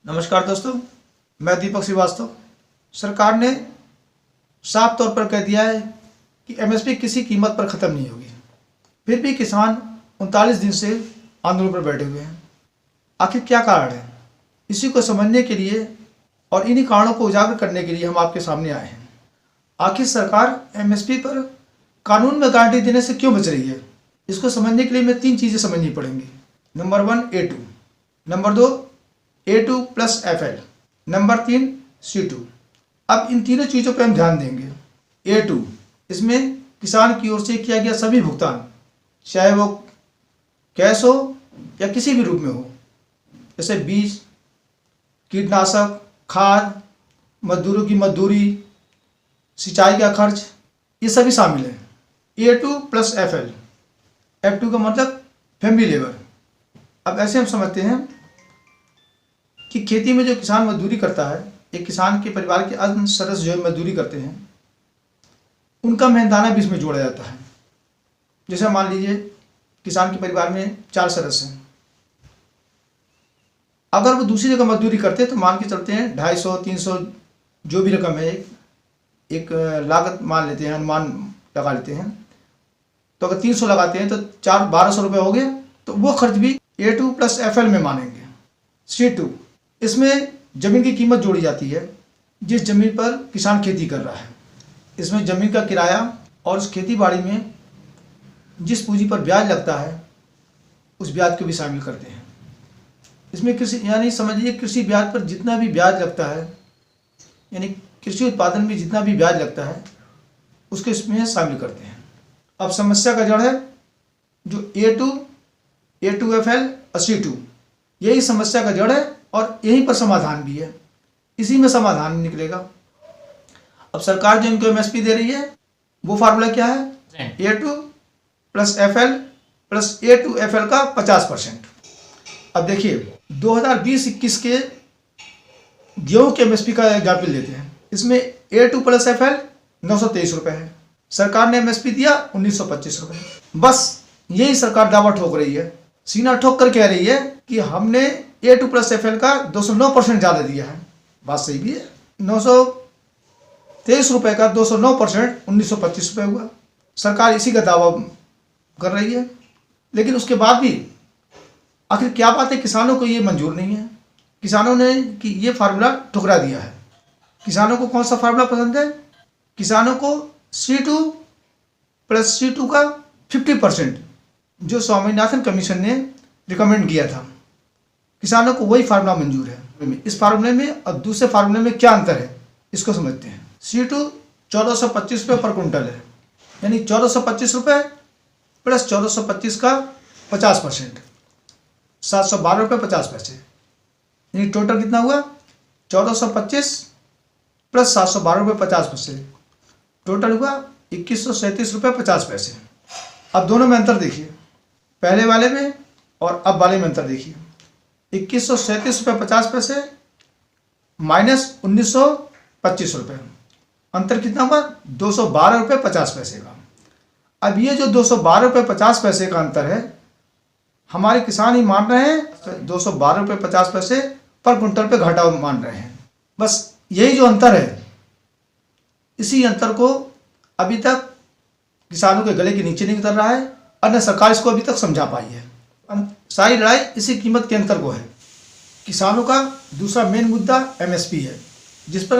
नमस्कार दोस्तों, मैं दीपक श्रीवास्तव। सरकार ने साफ तौर पर कह दिया है कि एमएसपी किसी कीमत पर ख़त्म नहीं होगी। फिर भी किसान 39 दिन से आंदोलन पर बैठे हुए हैं। आखिर क्या कारण है? इसी को समझने के लिए और इन्हीं कारणों को उजागर करने के लिए हम आपके सामने आए हैं। आखिर सरकार एमएसपी पर कानून में गारंटी देने से क्यों बच रही है? इसको समझने के लिए हमें 3 चीज़ें समझनी पड़ेंगी। Number 1 A2, number 2 A2 + FL, number 3 C2। अब इन तीनों चीज़ों पर हम ध्यान देंगे। A2, इसमें किसान की ओर से किया गया सभी भुगतान, चाहे वो कैश हो या किसी भी रूप में हो, जैसे बीज, कीटनाशक, खाद, मजदूरों की मजदूरी, सिंचाई का खर्च, ये सभी शामिल है। A2 + FL, F2 का मतलब फैमिली लेबर। अब ऐसे हम समझते हैं कि खेती में जो किसान मजदूरी करता है, एक किसान के परिवार के अन्य सदस्य जो मजदूरी करते हैं, उनका मेहनताना भी इसमें जोड़ा जाता है। जैसे मान लीजिए किसान के परिवार में 4 सदस्य हैं, अगर वो दूसरी जगह मजदूरी करते हैं तो मान के चलते हैं 250-300 जो भी रकम है, एक लागत मान लेते हैं, अनुमान लगा लेते हैं। तो अगर 300 लगाते हैं तो 1200 रुपये हो गए, तो वो खर्च भी A2 + FL में मानेंगे। C2, इसमें ज़मीन की कीमत जोड़ी जाती है, जिस ज़मीन पर किसान खेती कर रहा है। इसमें ज़मीन का किराया और उस खेती बाड़ी में जिस पूंजी पर ब्याज लगता है, उस ब्याज को भी शामिल करते हैं। इसमें कृषि यानी समझिए कृषि ब्याज पर जितना भी ब्याज लगता है, यानी कृषि उत्पादन में जितना भी ब्याज लगता है, उसको इसमें शामिल करते हैं। अब समस्या का जड़ है जो A2FL और C2, यही समस्या का जड़ है और यहीं पर समाधान भी है। इसी में समाधान निकलेगा। अब सरकार जो इनको एमएसपी दे रही है, वो फार्मूला क्या है? A2 + FL + A2FL का 50%। अब देखिए 2020-21 के गेहूं के एमएसपी का एग्जाम्पल लेते हैं। इसमें A2 + FL 923 रुपये है, सरकार ने एमएसपी दिया 1925 रुपये। बस यही सरकार दावा ठोक रही है, सीना ठोक कर कह रही है कि हमने A2 + FL का 209% ज़्यादा दिया है। बात सही भी है। 923 रुपये का 209% 1925 रुपये हुआ। सरकार इसी का दावा कर रही है, लेकिन उसके बाद भी आखिर क्या बात है, किसानों को ये मंजूर नहीं है। किसानों ने कि ये फार्मूला ठुकरा दिया है। किसानों को कौन सा फार्मूला पसंद है? किसानों को C2 + C2 का 50%, जो स्वामीनाथन कमीशन ने रिकमेंड किया था, किसानों को वही फार्मूला मंजूर है। इस फार्मूले में और दूसरे फार्मूले में क्या अंतर है, इसको समझते हैं। C2 1425 रुपये पर कुंटल है, यानी 1425 रुपये + 1425 का 50%, 712 रुपये 50 पैसे, यानी टोटल कितना हुआ? 1425 + 712 रुपये 50 पैसे, टोटल हुआ 2137 रुपये 50 पैसे। अब दोनों में अंतर देखिए, पहले वाले में और अब वाले में अंतर देखिए। 2137 रुपये 50 पैसे माइनस 1925 रुपये, अंतर कितना हुआ? 212 रुपये 50 पैसे का। अब ये जो 212 रुपये 50 पैसे का अंतर है, हमारे किसान ही मान रहे हैं 212 रुपये 50 पैसे पर कुंटल पे घाटा मान रहे हैं। बस यही जो अंतर है, इसी अंतर को अभी तक किसानों के गले के नीचे नहीं उतर रहा है और न सरकार इसको अभी तक समझा पाई है। सारी लड़ाई इसी कीमत के अंतर को है। किसानों का दूसरा मेन मुद्दा एमएसपी है, जिस पर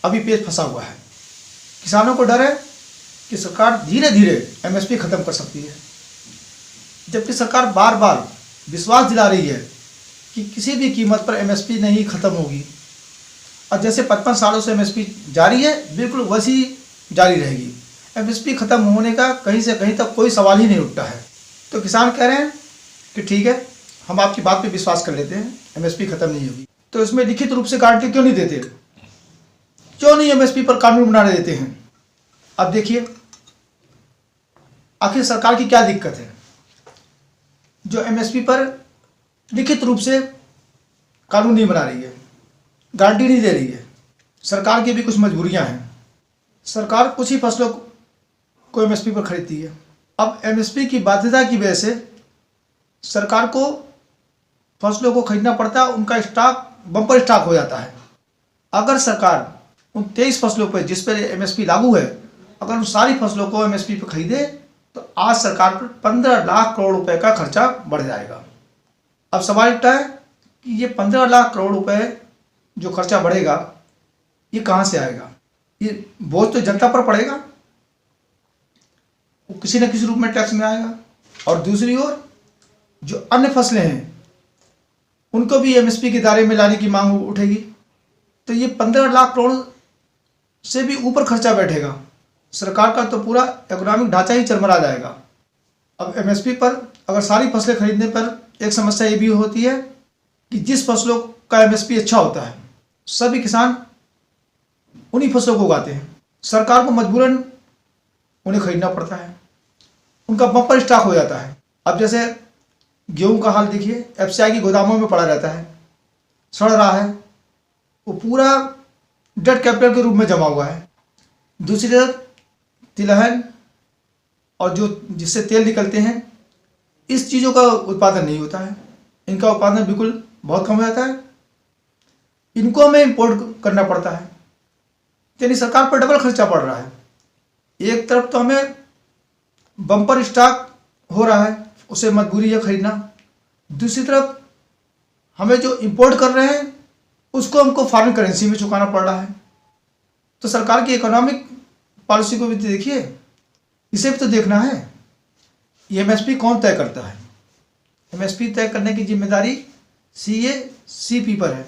अभी पेच फंसा हुआ है। किसानों को डर है कि सरकार धीरे धीरे एमएसपी खत्म कर सकती है, जबकि सरकार बार बार विश्वास दिला रही है कि किसी भी कीमत पर एमएसपी नहीं खत्म होगी, और जैसे 55 सालों से एमएसपी जारी है, बिल्कुल वैसी जारी रहेगी। एमएसपी खत्म होने का कहीं से कहीं तक कोई सवाल ही नहीं उठता है। तो किसान कह रहे हैं कि ठीक है, हम आपकी बात पे विश्वास कर लेते हैं, एमएसपी खत्म नहीं होगी। तो इसमें लिखित रूप से गारंटी क्यों नहीं देते? क्यों नहीं एमएसपी पर कानून बना देते हैं? अब देखिए आखिर सरकार की क्या दिक्कत है जो एमएसपी पर लिखित रूप से कानून नहीं बना रही है, गारंटी नहीं दे रही है। सरकार की भी कुछ मजबूरियां हैं। सरकार कुछ ही फसलों को एमएसपी पर खरीदती है। अब एमएसपी की बाध्यता की वजह से सरकार को फसलों को खरीदना पड़ता है, उनका स्टॉक बम्पर स्टॉक हो जाता है। अगर सरकार उन 23 फसलों पर जिस पर एमएसपी लागू है, अगर उन सारी फसलों को एमएसपी पर खरीदे तो आज सरकार पर 15 लाख करोड़ रुपए का खर्चा बढ़ जाएगा। अब सवाल उठता है कि ये 15 लाख करोड़ रुपए जो खर्चा बढ़ेगा ये कहाँ से आएगा? ये बोझ तो जनता पर पड़ेगा, वो किसी न किसी रूप में टैक्स में आएगा। और दूसरी ओर जो अन्य फसलें हैं उनको भी एमएसपी के दायरे में लाने की मांग उठेगी, तो ये 15 लाख करोड़ से भी ऊपर खर्चा बैठेगा। सरकार का तो पूरा इकोनॉमिक ढांचा ही चरमरा जाएगा। अब एमएसपी पर अगर सारी फसलें खरीदने पर एक समस्या ये भी होती है कि जिस फसलों का एमएसपी अच्छा होता है सभी किसान उन्हीं फसलों को उगाते हैं, सरकार को मजबूरन उन्हें खरीदना पड़ता है, उनका बम्पर स्टॉक हो जाता है। अब जैसे गेहूं का हाल देखिए, एफसीआई की गोदामों में पड़ा रहता है, सड़ रहा है, वो पूरा डेड कैपिटल के रूप में जमा हुआ है। दूसरी तरफ तिलहन और जो जिससे तेल निकलते हैं, इस चीज़ों का उत्पादन नहीं होता है, इनका उत्पादन बिल्कुल बहुत कम हो जाता है, इनको हमें इंपोर्ट करना पड़ता है, यानी सरकार पर डबल खर्चा पड़ रहा है। एक तरफ तो हमें बम्पर स्टॉक हो रहा है, उसे मजबूरी है खरीदना, दूसरी तरफ हमें जो इंपोर्ट कर रहे हैं उसको हमको फॉरेन करेंसी में चुकाना पड़ रहा है। तो सरकार की इकोनॉमिक पॉलिसी को भी देखिए, इसे भी तो देखना है। ये एमएसपी कौन तय करता है? एमएसपी तय करने की जिम्मेदारी CACP पर है,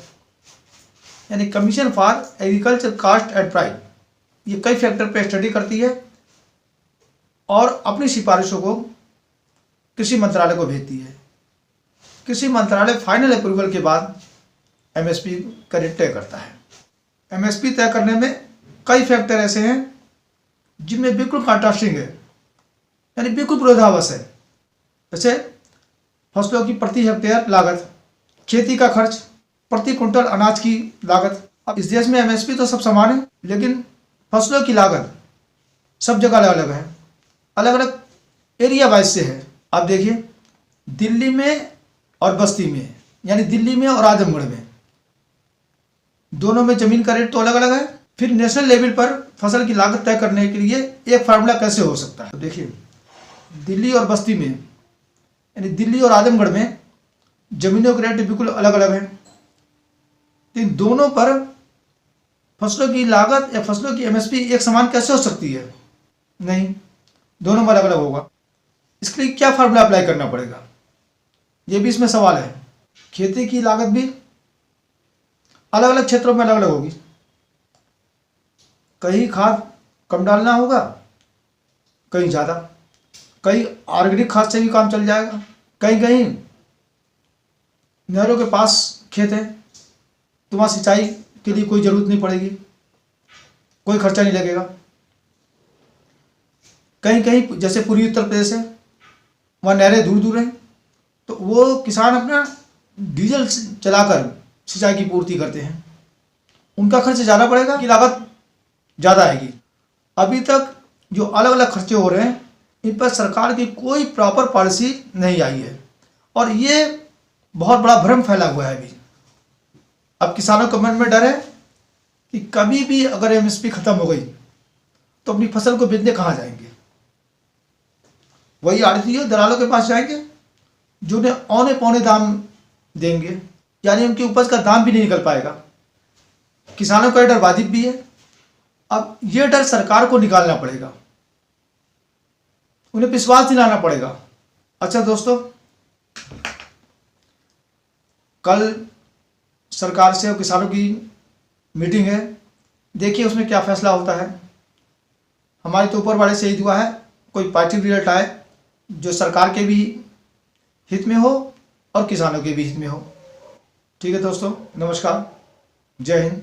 यानी commission for agriculture cost and price. ये कई फैक्टर पर स्टडी करती है और अपनी सिफारिशों को कृषि मंत्रालय को भेजती है। कृषि मंत्रालय फाइनल अप्रूवल के बाद एमएसपी का रेट तय करता है। एमएसपी तय करने में कई फैक्टर ऐसे हैं जिनमें बिल्कुल कॉन्ट्रास्टिंग है, यानी बिल्कुल विरोधाभास है। जैसे फसलों की प्रति हेक्टेयर लागत, खेती का खर्च, प्रति कुंटल अनाज की लागत। अब इस देश में एमएसपी तो सब समान है, लेकिन फसलों की लागत सब जगह अलग अलग है, अलग अलग एरिया वाइज से है। आप देखिए दिल्ली में और बस्ती में, यानी दिल्ली में और आजमगढ़ में, दोनों में जमीन का रेट तो अलग अलग है। फिर नेशनल लेवल पर फसल की लागत तय करने के लिए एक फार्मूला कैसे हो सकता है? तो देखिए दिल्ली और बस्ती में, यानी दिल्ली और आजमगढ़ में जमीनों के रेट बिल्कुल अलग अलग हैं। इन दोनों पर फसलों की लागत या फसलों की एमएसपी एक समान कैसे हो सकती है? नहीं, दोनों में अलग अलग होगा। इसके लिए क्या फार्मूला अप्लाई करना पड़ेगा, ये भी इसमें सवाल है। खेती की लागत भी अलग अलग क्षेत्रों में अलग अलग होगी। कहीं खाद कम डालना होगा, कहीं ज़्यादा, कहीं ऑर्गेनिक खाद से भी काम चल जाएगा, कहीं कहीं नहरों के पास खेत है तो वहाँ सिंचाई के लिए कोई ज़रूरत नहीं पड़ेगी, कोई खर्चा नहीं लगेगा। कहीं कहीं जैसे पूर्वी उत्तर प्रदेश है, वहाँ नहरें दूर दूर हैं, तो वो किसान अपना डीजल चलाकर सिंचाई की पूर्ति करते हैं, उनका खर्च ज़्यादा पड़ेगा, की लागत ज़्यादा आएगी। अभी तक जो अलग अलग खर्चे हो रहे हैं इन पर सरकार की कोई प्रॉपर पॉलिसी नहीं आई है, और ये बहुत बड़ा भ्रम फैला हुआ है अभी। अब किसानों के मन में डर है कि कभी भी अगर एमएसपी खत्म हो गई तो अपनी फसल को बेचने कहाँ जाएंगे? वही आड़तियों दलालों के पास जाएंगे जो उन्हें औने पौने दाम देंगे, यानी उनकी उपज का दाम भी नहीं निकल पाएगा। किसानों का डर वाजिब भी है। अब ये डर सरकार को निकालना पड़ेगा, उन्हें विश्वास दिलाना पड़ेगा। अच्छा दोस्तों, कल सरकार से और किसानों की मीटिंग है, देखिए उसमें क्या फैसला होता है। हमारी तो ऊपर वाले से ही दुआ है कोई पॉजिटिव रिजल्ट आए जो सरकार के भी हित में हो और किसानों के भी हित में हो। ठीक है दोस्तों, नमस्कार, जय हिंद।